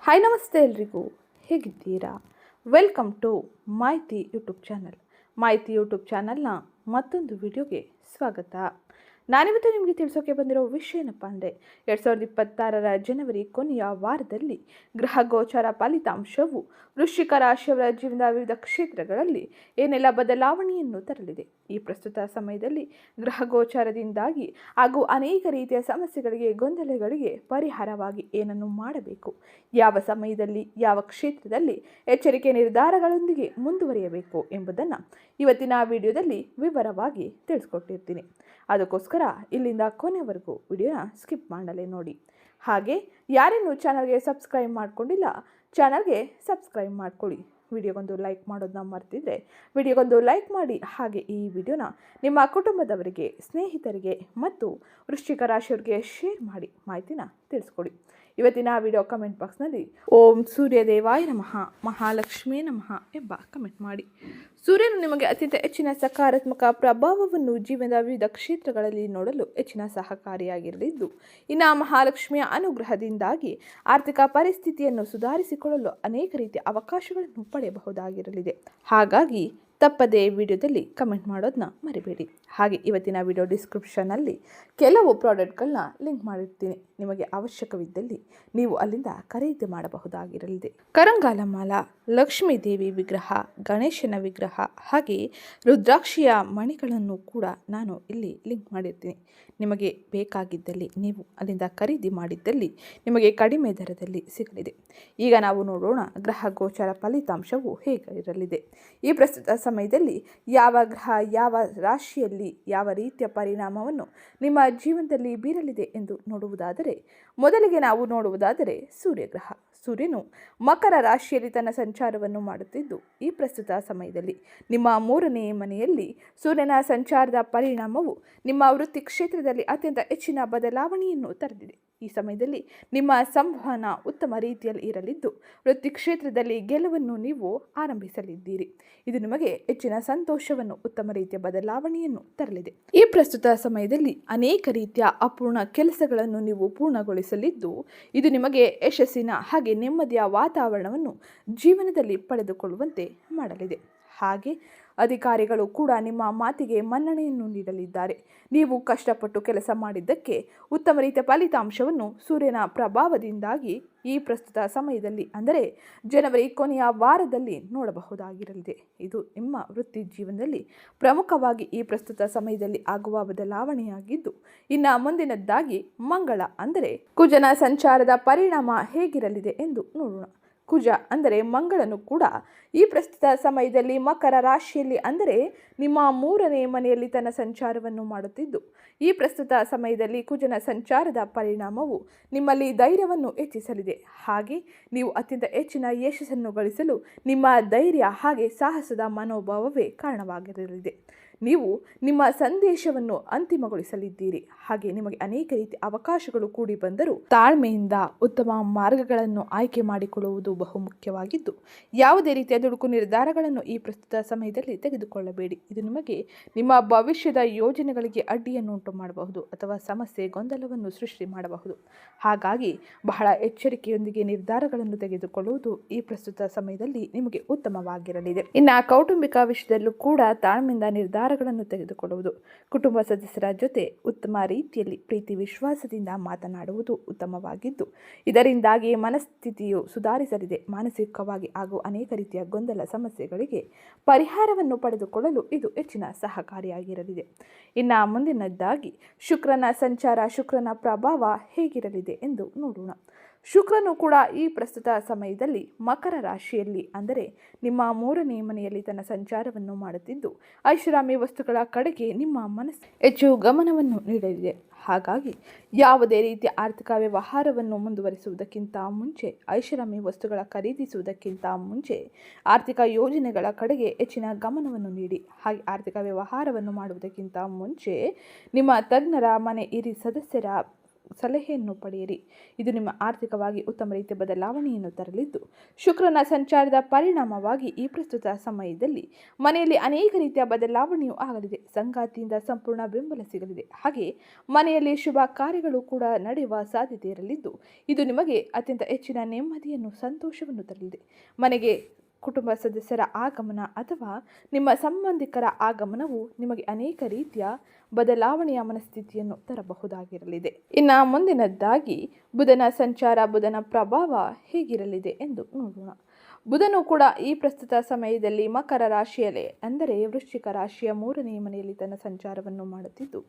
Hi ನಮಸ್ತೆ ಎಲ್ರಿಗೂ, ಹೇಗಿದ್ದೀರಾ? ವೆಲ್ಕಮ್ ಟು ಮಾಹಿತಿ ಯೂಟ್ಯೂಬ್ ಚಾನಲ್. ಮಾಹಿತಿ ಯೂಟ್ಯೂಬ್ ಚಾನಲ್ನ ಮತ್ತೊಂದು ವಿಡಿಯೋಗೆ ಸ್ವಾಗತ. ನಾನಿವತ್ತು ನಿಮಗೆ ತಿಳಿಸೋಕೆ ಬಂದಿರೋ ವಿಷಯ ಏನಪ್ಪ ಅಂದರೆ 2026 ಜನವರಿ ಕೊನೆಯ ವಾರದಲ್ಲಿ ಗ್ರಹ ಗೋಚಾರ ಫಲಿತಾಂಶವು ವೃಶ್ಚಿಕ ರಾಶಿಯವರ ಜೀವನದ ವಿವಿಧ ಕ್ಷೇತ್ರಗಳಲ್ಲಿ ಏನೆಲ್ಲ ಬದಲಾವಣೆಯನ್ನು ತರಲಿದೆ. ಈ ಪ್ರಸ್ತುತ ಸಮಯದಲ್ಲಿ ಗ್ರಹ ಗೋಚಾರದಿಂದಾಗಿ ಹಾಗೂ ಅನೇಕ ರೀತಿಯ ಸಮಸ್ಯೆಗಳಿಗೆ, ಗೊಂದಲಗಳಿಗೆ ಪರಿಹಾರವಾಗಿ ಏನನ್ನು ಮಾಡಬೇಕು, ಯಾವ ಸಮಯದಲ್ಲಿ ಯಾವ ಕ್ಷೇತ್ರದಲ್ಲಿ ಎಚ್ಚರಿಕೆ ನಿರ್ಧಾರಗಳೊಂದಿಗೆ ಮುಂದುವರಿಯಬೇಕು ಎಂಬುದನ್ನು ಇವತ್ತಿನ ವಿಡಿಯೋದಲ್ಲಿ ವಿವರವಾಗಿ ತಿಳಿಸ್ಕೊಟ್ಟಿರ್ತೀನಿ. ಅದಕ್ಕೋಸ್ಕರ ಇಲ್ಲಿಂದ ಕೊನೆವರೆಗೂ ವಿಡಿಯೋನ ಸ್ಕಿಪ್ ಮಾಡಲೇ ನೋಡಿ. ಹಾಗೆ ಯಾರೇನು ಚಾನಲ್ಗೆ ಸಬ್ಸ್ಕ್ರೈಬ್ ಮಾಡ್ಕೊಂಡಿಲ್ಲ, ಚಾನಲ್ಗೆ ಸಬ್ಸ್ಕ್ರೈಬ್ ಮಾಡ್ಕೊಳ್ಳಿ. ವಿಡಿಯೋಗೊಂದು ಲೈಕ್ ಮಾಡೋದನ್ನ ಮರ್ತಿದ್ರೆ ವಿಡಿಯೋಗೊಂದು ಲೈಕ್ ಮಾಡಿ. ಹಾಗೆ ಈ ವಿಡಿಯೋನ ನಿಮ್ಮ ಕುಟುಂಬದವರಿಗೆ, ಸ್ನೇಹಿತರಿಗೆ ಮತ್ತು ವೃಶ್ಚಿಕ ರಾಶಿಯವರಿಗೆ ಶೇರ್ ಮಾಡಿ ಮಾಹಿತಿನ ತಿಳಿಸ್ಕೊಡಿ. ಇವತ್ತಿನ ವಿಡಿಯೋ ಕಮೆಂಟ್ ಬಾಕ್ಸ್ನಲ್ಲಿ ಓಂ ಸೂರ್ಯದೇವಾಯ ನಮಃ, ಮಹಾಲಕ್ಷ್ಮೀ ನಮಃ ಎಂಬ ಕಮೆಂಟ್ ಮಾಡಿ. ಸೂರ್ಯನು ನಿಮಗೆ ಅತ್ಯಂತ ಹೆಚ್ಚಿನ ಸಕಾರಾತ್ಮಕ ಪ್ರಭಾವವನ್ನು ಜೀವನದ ವಿವಿಧ ಕ್ಷೇತ್ರಗಳಲ್ಲಿ ನೋಡಲು ಹೆಚ್ಚಿನ ಸಹಕಾರಿಯಾಗಿರಲಿದ್ದು, ಇನ್ನು ಮಹಾಲಕ್ಷ್ಮಿಯ ಅನುಗ್ರಹದಿಂದಾಗಿ ಆರ್ಥಿಕ ಪರಿಸ್ಥಿತಿಯನ್ನು ಸುಧಾರಿಸಿಕೊಳ್ಳಲು ಅನೇಕ ರೀತಿಯ ಅವಕಾಶಗಳನ್ನು ಪಡೆಯಬಹುದಾಗಿರಲಿದೆ. ಹಾಗಾಗಿ ತಪ್ಪದೇ ವಿಡಿಯೋದಲ್ಲಿ ಕಮೆಂಟ್ ಮಾಡೋದನ್ನ ಮರಿಬೇಡಿ. ಹಾಗೆ ಇವತ್ತಿನ ವಿಡಿಯೋ ಡಿಸ್ಕ್ರಿಪ್ಷನಲ್ಲಿ ಕೆಲವು ಪ್ರಾಡಕ್ಟ್ಗಳನ್ನ ಲಿಂಕ್ ಮಾಡಿರ್ತೀನಿ. ನಿಮಗೆ ಅವಶ್ಯಕವಿದ್ದಲ್ಲಿ ನೀವು ಅಲ್ಲಿಂದ ಖರೀದಿ ಮಾಡಬಹುದಾಗಿರಲಿದೆ. ಕರಂಗಾಲ ಮಾಲಾ, ಲಕ್ಷ್ಮೀ ದೇವಿ ವಿಗ್ರಹ, ಗಣೇಶನ ವಿಗ್ರಹ ಹಾಗೆ ರುದ್ರಾಕ್ಷಿಯ ಮಣಿಗಳನ್ನು ಕೂಡ ನಾನು ಇಲ್ಲಿ ಲಿಂಕ್ ಮಾಡಿರ್ತೀನಿ. ನಿಮಗೆ ಬೇಕಾಗಿದ್ದಲ್ಲಿ ನೀವು ಅಲ್ಲಿಂದ ಖರೀದಿ ಮಾಡಿದ್ದಲ್ಲಿ ನಿಮಗೆ ಕಡಿಮೆ ದರದಲ್ಲಿ ಸಿಗಲಿದೆ. ಈಗ ನಾವು ನೋಡೋಣ ಗ್ರಹ ಗೋಚಾರ ಫಲಿತಾಂಶವು ಹೇಗಿರಲಿದೆ. ಈ ಪ್ರಸ್ತುತ ಸಮಯದಲ್ಲಿ ಯಾವ ಗ್ರಹ ಯಾವ ರಾಶಿಯಲ್ಲಿ ಯಾವ ರೀತಿಯ ಪರಿಣಾಮವನ್ನು ನಿಮ್ಮ ಜೀವನದಲ್ಲಿ ಬೀರಲಿದೆ ಎಂದು ನೋಡುವುದಾದರೆ, ಮೊದಲಿಗೆ ನಾವು ನೋಡುವುದಾದರೆ ಸೂರ್ಯಗ್ರಹ. ಸೂರ್ಯನು ಮಕರ ರಾಶಿಯಲ್ಲಿ ತನ್ನ ಸಂಚಾರವನ್ನು ಮಾಡುತ್ತಿದ್ದು, ಈ ಪ್ರಸ್ತುತ ಸಮಯದಲ್ಲಿ ನಿಮ್ಮ 3ನೇ ಮನೆಯಲ್ಲಿ ಸೂರ್ಯನ ಸಂಚಾರದ ಪರಿಣಾಮವು ನಿಮ್ಮ ವೃತ್ತಿ ಕ್ಷೇತ್ರದಲ್ಲಿ ಅತ್ಯಂತ ಹೆಚ್ಚಿನ ಬದಲಾವಣೆಯನ್ನು ತರಲಿದೆ. ಈ ಸಮಯದಲ್ಲಿ ನಿಮ್ಮ ಸಂವಹನ ಉತ್ತಮ ರೀತಿಯಲ್ಲಿ ಇರಲಿದ್ದು, ವೃತ್ತಿ ಕ್ಷೇತ್ರದಲ್ಲಿ ಗೆಲುವನ್ನು ನೀವು ಆರಂಭಿಸಲಿದ್ದೀರಿ. ಇದು ನಿಮಗೆ ಹೆಚ್ಚಿನ ಸಂತೋಷವನ್ನು, ಉತ್ತಮ ರೀತಿಯ ಬದಲಾವಣೆಯನ್ನು ತರಲಿದೆ. ಈ ಪ್ರಸ್ತುತ ಸಮಯದಲ್ಲಿ ಅನೇಕ ರೀತಿಯ ಅಪೂರ್ಣ ಕೆಲಸಗಳನ್ನು ನೀವು ಪೂರ್ಣಗೊಳಿಸಲಿದ್ದು, ಇದು ನಿಮಗೆ ಯಶಸ್ಸಿನ ಹಾಗೆ ನೆಮ್ಮದಿಯ ವಾತಾವರಣವನ್ನು ಜೀವನದಲ್ಲಿ ಪಡೆದುಕೊಳ್ಳುವಂತೆ ಮಾಡಲಿದೆ. ಹಾಗೆ ಅಧಿಕಾರಿಗಳು ಕೂಡ ನಿಮ್ಮ ಮಾತಿಗೆ ಮನ್ನಣೆಯನ್ನು ನೀಡಲಿದ್ದಾರೆ. ನೀವು ಕಷ್ಟಪಟ್ಟು ಕೆಲಸ ಮಾಡಿದ್ದಕ್ಕೆ ಉತ್ತಮ ರೀತಿಯ ಫಲಿತಾಂಶವನ್ನು ಸೂರ್ಯನ ಪ್ರಭಾವದಿಂದಾಗಿ ಈ ಪ್ರಸ್ತುತ ಸಮಯದಲ್ಲಿ ಅಂದರೆ ಜನವರಿ ಕೊನೆಯ ವಾರದಲ್ಲಿ ನೋಡಬಹುದಾಗಿರಲಿದೆ. ಇದು ನಿಮ್ಮ ವೃತ್ತಿ ಜೀವನದಲ್ಲಿ ಪ್ರಮುಖವಾಗಿ ಈ ಪ್ರಸ್ತುತ ಸಮಯದಲ್ಲಿ ಆಗುವ ಬದಲಾವಣೆಯಾಗಿದ್ದು, ಇನ್ನು ಮುಂದಿನದ್ದಾಗಿ ಮಂಗಳ ಅಂದರೆ ಕುಜನ ಸಂಚಾರದ ಪರಿಣಾಮ ಹೇಗಿರಲಿದೆ ಎಂದು ನೋಡೋಣ. ಕುಜ ಅಂದರೆ ಮಂಗಳನು ಕೂಡ ಈ ಪ್ರಸ್ತುತ ಸಮಯದಲ್ಲಿ ಮಕರ ರಾಶಿಯಲ್ಲಿ ಅಂದರೆ ನಿಮ್ಮ 3ನೇ ಮನೆಯಲ್ಲಿ ತನ್ನ ಸಂಚಾರವನ್ನು ಮಾಡುತ್ತಿದ್ದು, ಈ ಪ್ರಸ್ತುತ ಸಮಯದಲ್ಲಿ ಕುಜನ ಸಂಚಾರದ ಪರಿಣಾಮವು ನಿಮ್ಮಲ್ಲಿ ಧೈರ್ಯವನ್ನು ಹೆಚ್ಚಿಸಲಿದೆ. ಹಾಗೆ ನೀವು ಅತ್ಯಂತ ಹೆಚ್ಚಿನ ಯಶಸ್ಸನ್ನು ಗಳಿಸಲು ನಿಮ್ಮ ಧೈರ್ಯ ಹಾಗೆ ಸಾಹಸದ ಮನೋಭಾವವೇ ಕಾರಣವಾಗಿರಲಿದೆ. ನೀವು ನಿಮ್ಮ ಸಂದೇಶವನ್ನು ಅಂತಿಮಗೊಳಿಸಲಿದ್ದೀರಿ. ಹಾಗೆ ನಿಮಗೆ ಅನೇಕ ರೀತಿಯ ಅವಕಾಶಗಳು ಕೂಡಿ ಬಂದರೂ ತಾಳ್ಮೆಯಿಂದ ಉತ್ತಮ ಮಾರ್ಗಗಳನ್ನು ಆಯ್ಕೆ ಮಾಡಿಕೊಳ್ಳುವುದು ಬಹುಮುಖ್ಯವಾಗಿದ್ದು, ಯಾವುದೇ ರೀತಿಯ ದುಡುಕು ನಿರ್ಧಾರಗಳನ್ನು ಈ ಪ್ರಸ್ತುತ ಸಮಯದಲ್ಲಿ ತೆಗೆದುಕೊಳ್ಳಬೇಡಿ. ಇದು ನಿಮಗೆ ನಿಮ್ಮ ಭವಿಷ್ಯದ ಯೋಜನೆಗಳಿಗೆ ಅಡ್ಡಿಯನ್ನು ಉಂಟು ಮಾಡಬಹುದು ಅಥವಾ ಸಮಸ್ಯೆ, ಗೊಂದಲವನ್ನು ಸೃಷ್ಟಿ ಮಾಡಬಹುದು. ಹಾಗಾಗಿ ಬಹಳ ಎಚ್ಚರಿಕೆಯೊಂದಿಗೆ ನಿರ್ಧಾರಗಳನ್ನು ತೆಗೆದುಕೊಳ್ಳುವುದು ಈ ಪ್ರಸ್ತುತ ಸಮಯದಲ್ಲಿ ನಿಮಗೆ ಉತ್ತಮವಾಗಿರಲಿದೆ. ಇನ್ನು ಕೌಟುಂಬಿಕ ವಿಷಯದಲ್ಲೂ ಕೂಡ ತಾಳ್ಮೆಯಿಂದ ನಿರ್ಧಾರಗಳನ್ನು ತೆಗೆದುಕೊಳ್ಳುವುದು, ಕುಟುಂಬ ಸದಸ್ಯರ ಜೊತೆ ಉತ್ತಮ ರೀತಿಯಲ್ಲಿ ಪ್ರೀತಿ ವಿಶ್ವಾಸದಿಂದ ಮಾತನಾಡುವುದು ಉತ್ತಮವಾಗಿದ್ದು, ಇದರಿಂದಾಗಿ ಮನಸ್ಥಿತಿಯು ಸುಧಾರಿಸಲಿದೆ. ಮಾನಸಿಕವಾಗಿ ಹಾಗೂ ಅನೇಕ ರೀತಿಯ ಗೊಂದಲ ಸಮಸ್ಯೆಗಳಿಗೆ ಪರಿಹಾರವನ್ನು ಪಡೆದುಕೊಳ್ಳಲು ಇದು ಹೆಚ್ಚಿನ ಸಹಕಾರಿಯಾಗಿರಲಿದೆ. ಇನ್ನು ಮುಂದಿನದ್ದಾಗಿ ಶುಕ್ರನ ಸಂಚಾರ, ಶುಕ್ರನ ಪ್ರಭಾವ ಹೇಗಿರಲಿದೆ ಎಂದು ನೋಡೋಣ. ಶುಕ್ರನು ಕೂಡ ಈ ಪ್ರಸ್ತುತ ಸಮಯದಲ್ಲಿ ಮಕರ ರಾಶಿಯಲ್ಲಿ ಅಂದರೆ ನಿಮ್ಮ 3ನೇ ಮನೆಯಲ್ಲಿ ತನ್ನ ಸಂಚಾರವನ್ನು ಮಾಡುತ್ತಿದ್ದು, ಐಷಾರಾಮಿ ವಸ್ತುಗಳ ಕಡೆಗೆ ನಿಮ್ಮ ಮನಸ್ಸು ಹೆಚ್ಚು ಗಮನವನ್ನು ನೀಡಲಿದೆ. ಹಾಗಾಗಿ ಯಾವುದೇ ರೀತಿಯ ಆರ್ಥಿಕ ವ್ಯವಹಾರವನ್ನು ಮುಂದುವರಿಸುವುದಕ್ಕಿಂತ ಮುಂಚೆ, ಐಷಾರಾಮಿ ವಸ್ತುಗಳ ಖರೀದಿಸುವುದಕ್ಕಿಂತ ಮುಂಚೆ ಆರ್ಥಿಕ ಯೋಜನೆಗಳ ಕಡೆಗೆ ಹೆಚ್ಚಿನ ಗಮನವನ್ನು ನೀಡಿ. ಹಾಗೆ ಆರ್ಥಿಕ ವ್ಯವಹಾರವನ್ನು ಮಾಡುವುದಕ್ಕಿಂತ ಮುಂಚೆ ನಿಮ್ಮ ತಜ್ಞರ, ಮನೆ ಹಿರಿಯ ಸದಸ್ಯರ ಸಲಹೆಯನ್ನು ಪಡೆಯಿರಿ. ಇದು ನಿಮ್ಮ ಆರ್ಥಿಕವಾಗಿ ಉತ್ತಮ ರೀತಿಯ ಬದಲಾವಣೆಯನ್ನು ತರಲಿದ್ದು, ಶುಕ್ರನ ಸಂಚಾರದ ಪರಿಣಾಮವಾಗಿ ಈ ಪ್ರಸ್ತುತ ಸಮಯದಲ್ಲಿ ಮನೆಯಲ್ಲಿ ಅನೇಕ ರೀತಿಯ ಬದಲಾವಣೆಯೂ ಆಗಲಿದೆ. ಸಂಗಾತಿಯಿಂದ ಸಂಪೂರ್ಣ ಬೆಂಬಲ ಸಿಗಲಿದೆ. ಹಾಗೆ ಮನೆಯಲ್ಲಿ ಶುಭ ಕಾರ್ಯಗಳು ಕೂಡ ನಡೆಯುವ ಸಾಧ್ಯತೆ ಇರಲಿದ್ದು, ಇದು ನಿಮಗೆ ಅತ್ಯಂತ ಹೆಚ್ಚಿನ ನೆಮ್ಮದಿಯನ್ನು ಸಂತೋಷವನ್ನು ತರಲಿದೆ. ಮನೆಗೆ ಕುಟುಂಬ ಸದಸ್ಯರ ಆಗಮನ ಅಥವಾ ನಿಮ್ಮ ಸಂಬಂಧಿಕರ ಆಗಮನವು ನಿಮಗೆ ಅನೇಕ ರೀತಿಯ ಬದಲಾವಣೆಯ ಮನಸ್ಥಿತಿಯನ್ನು ತರಬಹುದಾಗಿರಲಿದೆ. ಇನ್ನು ಮುಂದಿನದ್ದಾಗಿ ಬುಧನ ಸಂಚಾರ, ಬುಧನ ಪ್ರಭಾವ ಹೇಗಿರಲಿದೆ ಎಂದು ನೋಡೋಣ. ಬುಧನು ಕೂಡ ಈ ಪ್ರಸ್ತುತ ಸಮಯದಲ್ಲಿ ಮಕರ ರಾಶಿಯಲ್ಲಿ ಅಂದರೆ ವೃಶ್ಚಿಕ ರಾಶಿಯ 3ನೇ ಮನೆಯಲ್ಲಿ ತನ್ನ ಸಂಚಾರವನ್ನು ಮಾಡುತ್ತಿದ್ದು,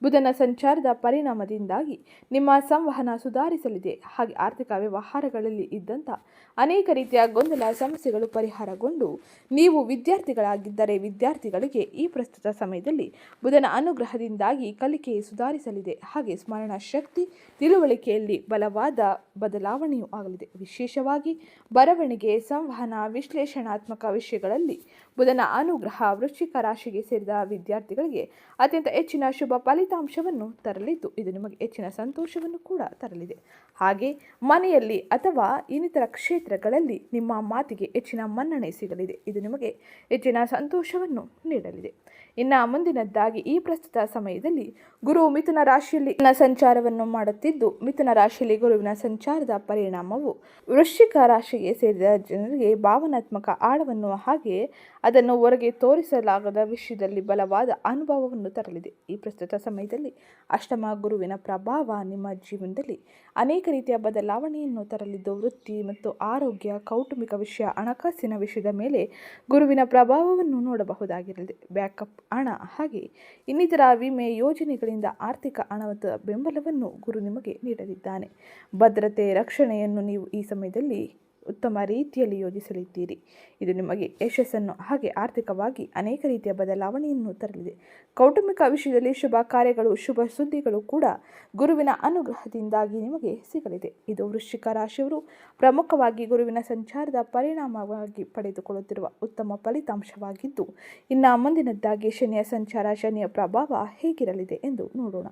ಬುಧನ ಸಂಚಾರದ ಪರಿಣಾಮದಿಂದಾಗಿ ನಿಮ್ಮ ಸಂವಹನ ಸುಧಾರಿಸಲಿದೆ. ಹಾಗೆ ಆರ್ಥಿಕ ವ್ಯವಹಾರಗಳಲ್ಲಿ ಇದ್ದಂಥ ಅನೇಕ ರೀತಿಯ ಗೊಂದಲ ಸಮಸ್ಯೆಗಳು ಪರಿಹಾರಗೊಂಡು, ನೀವು ವಿದ್ಯಾರ್ಥಿಗಳಾಗಿದ್ದರೆ ವಿದ್ಯಾರ್ಥಿಗಳಿಗೆ ಈ ಪ್ರಸ್ತುತ ಸಮಯದಲ್ಲಿ ಬುಧನ ಅನುಗ್ರಹದಿಂದಾಗಿ ಕಲಿಕೆ ಸುಧಾರಿಸಲಿದೆ. ಹಾಗೆ ಸ್ಮರಣ ಶಕ್ತಿ, ತಿಳುವಳಿಕೆಯಲ್ಲಿ ಬಲವಾದ ಬದಲಾವಣೆಯೂ ಆಗಲಿದೆ. ವಿಶೇಷವಾಗಿ ಬರವಣಿಗೆ, ಸಂವಹನ, ವಿಶ್ಲೇಷಣಾತ್ಮಕ ವಿಷಯಗಳಲ್ಲಿ ಬುಧನ ಅನುಗ್ರಹ ವೃಶ್ಚಿಕ ರಾಶಿಗೆ ಸೇರಿದ ವಿದ್ಯಾರ್ಥಿಗಳಿಗೆ ಅತ್ಯಂತ ಹೆಚ್ಚಿನ ಶುಭ ಫಲಿತಾಂಶವನ್ನು ತರಲಿದ್ದು, ಇದು ನಿಮಗೆ ಹೆಚ್ಚಿನ ಸಂತೋಷವನ್ನು ಕೂಡ ತರಲಿದೆ. ಹಾಗೆ ಮನೆಯಲ್ಲಿ ಅಥವಾ ಇನ್ನಿತರ ಕ್ಷೇತ್ರಗಳಲ್ಲಿ ನಿಮ್ಮ ಮಾತಿಗೆ ಹೆಚ್ಚಿನ ಮನ್ನಣೆ ಸಿಗಲಿದೆ. ಇದು ನಿಮಗೆ ಹೆಚ್ಚಿನ ಸಂತೋಷವನ್ನು ನೀಡಲಿದೆ. ಇನ್ನು ಮುಂದಿನದ್ದಾಗಿ ಈ ಪ್ರಸ್ತುತ ಸಮಯದಲ್ಲಿ ಗುರು ಮಿಥುನ ರಾಶಿಯಲ್ಲಿ ಸಂಚಾರವನ್ನು ಮಾಡುತ್ತಿದ್ದು, ಮಿಥುನ ರಾಶಿಯಲ್ಲಿ ಗುರುವಿನ ಸಂಚಾರದ ಪರಿಣಾಮವು ವೃಶ್ಚಿಕ ರಾಶಿಗೆ ಸೇರಿದ ಜನರಿಗೆ ಭಾವನಾತ್ಮಕ ಆಳವನ್ನು ಹಾಗೆ ಅದನ್ನು ಹೊರಗೆ ತೋರಿಸಲಾಗದ ವಿಷಯದಲ್ಲಿ ಬಲವಾದ ಅನುಭವವನ್ನು ತರಲಿದೆ. ಈ ಪ್ರಸ್ತುತ ಸಮಯದಲ್ಲಿ ಅಷ್ಟಮ ಗುರುವಿನ ಪ್ರಭಾವ ನಿಮ್ಮ ಜೀವನದಲ್ಲಿ ಅನೇಕ ರೀತಿಯ ಬದಲಾವಣೆಯನ್ನು ತರಲಿದ್ದು, ವೃತ್ತಿ ಮತ್ತು ಆರೋಗ್ಯ, ಕೌಟುಂಬಿಕ ವಿಷಯ, ಹಣಕಾಸಿನ ವಿಷಯದ ಮೇಲೆ ಗುರುವಿನ ಪ್ರಭಾವವನ್ನು ನೋಡಬಹುದಾಗಿರಲಿದೆ. ಬ್ಯಾಕಪ್ ಹಣ ಹಾಗೆ ಇನ್ನಿತರ ವಿಮೆ ಯೋಜನೆಗಳಿಂದ ಆರ್ಥಿಕ ಹಣದ ಬೆಂಬಲವನ್ನು ಗುರು ನಿಮಗೆ ನೀಡಲಿದ್ದಾನೆ. ಭದ್ರತೆ, ರಕ್ಷಣೆಯನ್ನು ನೀವು ಈ ಸಮಯದಲ್ಲಿ ಉತ್ತಮ ರೀತಿಯಲ್ಲಿ ಯೋಜಿಸಲಿದ್ದೀರಿ. ಇದು ನಿಮಗೆ ಯಶಸ್ಸನ್ನು ಹಾಗೆ ಆರ್ಥಿಕವಾಗಿ ಅನೇಕ ರೀತಿಯ ಬದಲಾವಣೆಯನ್ನು ತರಲಿದೆ. ಕೌಟುಂಬಿಕ ವಿಷಯದಲ್ಲಿ ಶುಭ ಕಾರ್ಯಗಳು, ಶುಭ ಸುದ್ದಿಗಳು ಕೂಡ ಗುರುವಿನ ಅನುಗ್ರಹದಿಂದಾಗಿ ನಿಮಗೆ ಸಿಗಲಿದೆ. ಇದು ವೃಶ್ಚಿಕ ರಾಶಿಯವರು ಪ್ರಮುಖವಾಗಿ ಗುರುವಿನ ಸಂಚಾರದ ಪರಿಣಾಮವಾಗಿ ಪಡೆದುಕೊಳ್ಳುತ್ತಿರುವ ಉತ್ತಮ ಫಲಿತಾಂಶವಾಗಿದ್ದು, ಇನ್ನು ಮುಂದಿನದ್ದಾಗಿ ಶನಿಯ ಸಂಚಾರ, ಶನಿಯ ಪ್ರಭಾವ ಹೇಗಿರಲಿದೆ ಎಂದು ನೋಡೋಣ.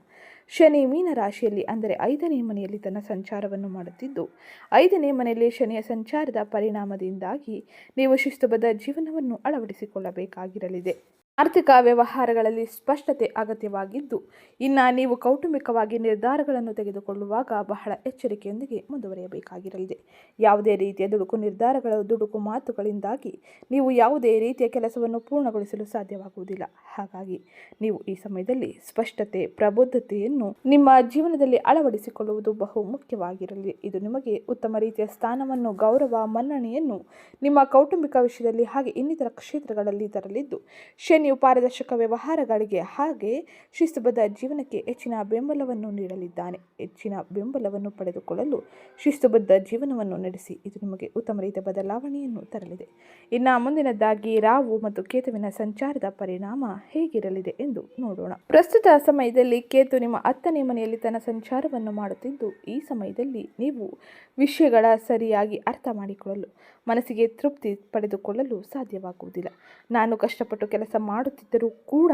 ಶನಿ ಮೀನ ರಾಶಿಯಲ್ಲಿ ಅಂದರೆ 5ನೇ ಮನೆಯಲ್ಲಿ ತನ್ನ ಸಂಚಾರವನ್ನು ಮಾಡುತ್ತಿದ್ದು, 5ನೇ ಮನೆಯಲ್ಲಿ ಶನಿಯ ಸಂಚಾರದ ಪರಿಣಾಮದಿಂದಾಗಿ ನೀವು ಶಿಸ್ತುಬದ್ಧ ಜೀವನವನ್ನು ಅಳವಡಿಸಿಕೊಳ್ಳಬೇಕಾಗಿರಲಿದೆ. ಆರ್ಥಿಕ ವ್ಯವಹಾರಗಳಲ್ಲಿ ಸ್ಪಷ್ಟತೆ ಅಗತ್ಯವಾಗಿದ್ದು, ಇನ್ನು ನೀವು ಕೌಟುಂಬಿಕವಾಗಿ ನಿರ್ಧಾರಗಳನ್ನು ತೆಗೆದುಕೊಳ್ಳುವಾಗ ಬಹಳ ಎಚ್ಚರಿಕೆಯೊಂದಿಗೆ ಮುಂದುವರಿಯಬೇಕಾಗಿರಲಿದೆ. ಯಾವುದೇ ರೀತಿಯ ದುಡುಕು ನಿರ್ಧಾರಗಳು, ದುಡುಕು ಮಾತುಗಳಿಂದಾಗಿ ನೀವು ಯಾವುದೇ ರೀತಿಯ ಕೆಲಸವನ್ನು ಪೂರ್ಣಗೊಳಿಸಲು ಸಾಧ್ಯವಾಗುವುದಿಲ್ಲ. ಹಾಗಾಗಿ ನೀವು ಈ ಸಮಯದಲ್ಲಿ ಸ್ಪಷ್ಟತೆ, ಪ್ರಬುದ್ಧತೆಯನ್ನು ನಿಮ್ಮ ಜೀವನದಲ್ಲಿ ಅಳವಡಿಸಿಕೊಳ್ಳುವುದು ಬಹು ಮುಖ್ಯವಾಗಿರಲಿದೆ. ಇದು ನಿಮಗೆ ಉತ್ತಮ ರೀತಿಯ ಸ್ಥಾನವನ್ನು, ಗೌರವ, ಮನ್ನಣೆಯನ್ನು ನಿಮ್ಮ ಕೌಟುಂಬಿಕ ವಿಷಯದಲ್ಲಿ ಹಾಗೆ ಇನ್ನಿತರ ಕ್ಷೇತ್ರಗಳಲ್ಲಿ ತರಲಿದ್ದು, ಶನಿಯು ಪಾರದರ್ಶಕ ವ್ಯವಹಾರಗಳಿಗೆ ಹಾಗೆ ಶಿಸ್ತುಬದ್ಧ ಜೀವನಕ್ಕೆ ಹೆಚ್ಚಿನ ಬೆಂಬಲವನ್ನು ನೀಡಲಿದ್ದಾನೆ. ಹೆಚ್ಚಿನ ಬೆಂಬಲವನ್ನು ಪಡೆದುಕೊಳ್ಳಲು ಶಿಸ್ತುಬದ್ಧ ಜೀವನವನ್ನು ನಡೆಸಿ. ಇದು ನಿಮಗೆ ಉತ್ತಮ ರೀತಿಯ ಬದಲಾವಣೆಯನ್ನು ತರಲಿದೆ. ಇನ್ನು ಮುಂದಿನದ್ದಾಗಿ ರಾಹು ಮತ್ತು ಕೇತುವಿನ ಸಂಚಾರದ ಪರಿಣಾಮ ಹೇಗಿರಲಿದೆ ಎಂದು ನೋಡೋಣ. ಪ್ರಸ್ತುತ ಸಮಯದಲ್ಲಿ ಕೇತು ನಿಮ್ಮ 10ನೇ ಮನೆಯಲ್ಲಿ ತನ್ನ ಸಂಚಾರವನ್ನು ಮಾಡುತ್ತಿದ್ದು, ಈ ಸಮಯದಲ್ಲಿ ನೀವು ವಿಷಯಗಳ ಸರಿಯಾಗಿ ಅರ್ಥ ಮಾಡಿಕೊಳ್ಳಲು, ಮನಸ್ಸಿಗೆ ತೃಪ್ತಿ ಪಡೆದುಕೊಳ್ಳಲು ಸಾಧ್ಯವಾಗುವುದಿಲ್ಲ. ನಾನು ಕಷ್ಟಪಟ್ಟು ಕೆಲಸ ಮಾಡುತ್ತಿದ್ದರೂ ಕೂಡ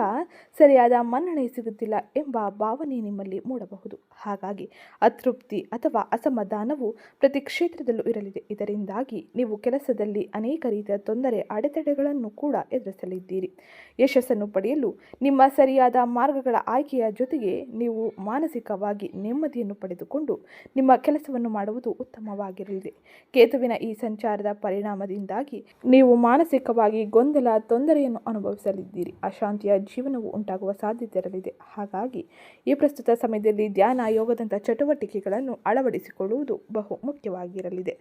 ಸರಿಯಾದ ಮನ್ನಣೆ ಸಿಗುತ್ತಿಲ್ಲ ಎಂಬ ಭಾವನೆ ನಿಮ್ಮಲ್ಲಿ ಮೂಡಬಹುದು. ಹಾಗಾಗಿ ಅತೃಪ್ತಿ ಅಥವಾ ಅಸಮಾಧಾನವು ಪ್ರತಿ ಕ್ಷೇತ್ರದಲ್ಲೂ ಇರಲಿದೆ. ಇದರಿಂದಾಗಿ ನೀವು ಕೆಲಸದಲ್ಲಿ ಅನೇಕ ರೀತಿಯ ತೊಂದರೆ, ಅಡೆತಡೆಗಳನ್ನು ಕೂಡ ಎದುರಿಸಲಿದ್ದೀರಿ. ಯಶಸ್ಸನ್ನು ಪಡೆಯಲು ನಿಮ್ಮ ಸರಿಯಾದ ಮಾರ್ಗಗಳ ಆಯ್ಕೆಯ ಜೊತೆಗೆ ನೀವು ಮಾನಸಿಕವಾಗಿ ನೆಮ್ಮದಿಯನ್ನು ಪಡೆದುಕೊಂಡು ನಿಮ್ಮ ಕೆಲಸವನ್ನು ಮಾಡುವುದು ಉತ್ತಮವಾಗಿರಲಿದೆ. ಕೇತುವಿನ ಈ ಸಂಚಾರದ ಪರಿಣಾಮದಿಂದಾಗಿ ನೀವು ಮಾನಸಿಕವಾಗಿ ಗೊಂದಲ, ತೊಂದರೆಯನ್ನು ಅನುಭವಿಸಲಿದ್ದೀರಿ. ಅಶಾಂತಿಯ ಜೀವನವು ಉಂಟಾಗುವ ಸಾಧ್ಯತೆ ಇರಲಿದೆ. ಹಾಗಾಗಿ ಈ ಪ್ರಸ್ತುತ ಸಮಯದಲ್ಲಿ ಧ್ಯಾನ, ಯೋಗದಂಥ ಚಟುವಟಿಕೆಗಳನ್ನು ಅಳವಡಿಸಿಕೊಳ್ಳುವುದು ಬಹು ಮುಖ್ಯವಾಗಿರಲಿದೆ.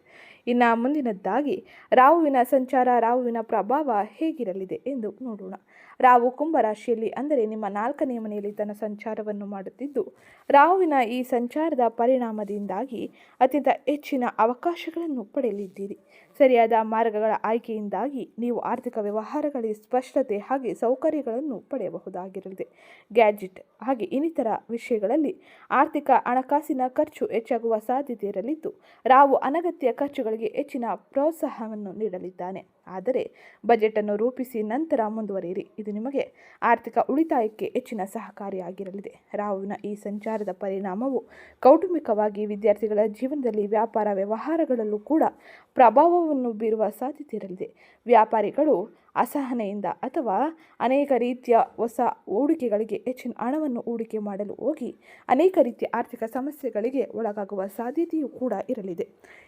ಇನ್ನು ಮುಂದಿನದ್ದಾಗಿ ರಾಹುವಿನ ಸಂಚಾರ, ರಾಹುವಿನ ಪ್ರಭಾವ ಹೇಗಿರಲಿದೆ ಎಂದು ನೋಡೋಣ. ರಾಹು ಕುಂಭರಾಶಿಯಲ್ಲಿ ಅಂದರೆ ನಿಮ್ಮ 4ನೇ ಮನೆಯಲ್ಲಿ ತನ್ನ ಸಂಚಾರವನ್ನು ಮಾಡುತ್ತಿದ್ದು, ರಾಹುವಿನ ಈ ಸಂಚಾರದ ಪರಿಣಾಮದಿಂದಾಗಿ ಅತ್ಯಂತ ಹೆಚ್ಚಿನ ಅವಕಾಶಗಳನ್ನು ಪಡೆಯಲಿದ್ದೀರಿ. ಸರಿಯಾದ ಮಾರ್ಗಗಳ ಆಯ್ಕೆಯಿಂದಾಗಿ ನೀವು ಆರ್ಥಿಕ ವ್ಯವಹಾರಗಳಲ್ಲಿ ಸ್ಪಷ್ಟತೆ ಹಾಗೆ ಸೌಕರ್ಯಗಳನ್ನು ಪಡೆಯಬಹುದಾಗಿರಲಿದೆ. ಗ್ಯಾಜೆಟ್ ಹಾಗೆ ಇನ್ನಿತರ ವಿಷಯಗಳಲ್ಲಿ ಆರ್ಥಿಕ ಹಣಕಾಸಿನ ಖರ್ಚು ಹೆಚ್ಚಾಗುವ ಸಾಧ್ಯತೆ ಇರಲಿದ್ದು, ರಾಹು ಅನಗತ್ಯ ಖರ್ಚುಗಳಿಗೆ ಹೆಚ್ಚಿನ ಪ್ರೋತ್ಸಾಹವನ್ನು ನೀಡಲಿದ್ದಾನೆ. ಆದರೆ ಬಜೆಟನ್ನು ರೂಪಿಸಿ ನಂತರ ಮುಂದುವರಿಯಿರಿ. ಇದು ನಿಮಗೆ ಆರ್ಥಿಕ ಉಳಿತಾಯಕ್ಕೆ ಹೆಚ್ಚಿನ ಸಹಕಾರಿಯಾಗಿರಲಿದೆ. ರಾಹುವಿನ ಈ ಸಂಚಾರದ ಪರಿಣಾಮವು ಕೌಟುಂಬಿಕವಾಗಿ ವಿದ್ಯಾರ್ಥಿಗಳ ಜೀವನದಲ್ಲಿ ವ್ಯಾಪಾರ ವ್ಯವಹಾರಗಳಲ್ಲೂ ಕೂಡ ಪ್ರಭಾವವನ್ನು ಬೀರುವ ಸಾಧ್ಯತೆ ಇರಲಿದೆ. ವ್ಯಾಪಾರಿಗಳು ಅಸಹನೆಯಿಂದ ಅಥವಾ ಅನೇಕ ರೀತಿಯ ಹೊಸ ಹೂಡಿಕೆಗಳಿಗೆ ಹೆಚ್ಚಿನ ಹಣವನ್ನು ಹೂಡಿಕೆ ಮಾಡಲು ಹೋಗಿ ಅನೇಕ ರೀತಿಯ ಆರ್ಥಿಕ ಸಮಸ್ಯೆಗಳಿಗೆ ಒಳಗಾಗುವ ಸಾಧ್ಯತೆಯೂ ಕೂಡ ಇರಲಿದೆ.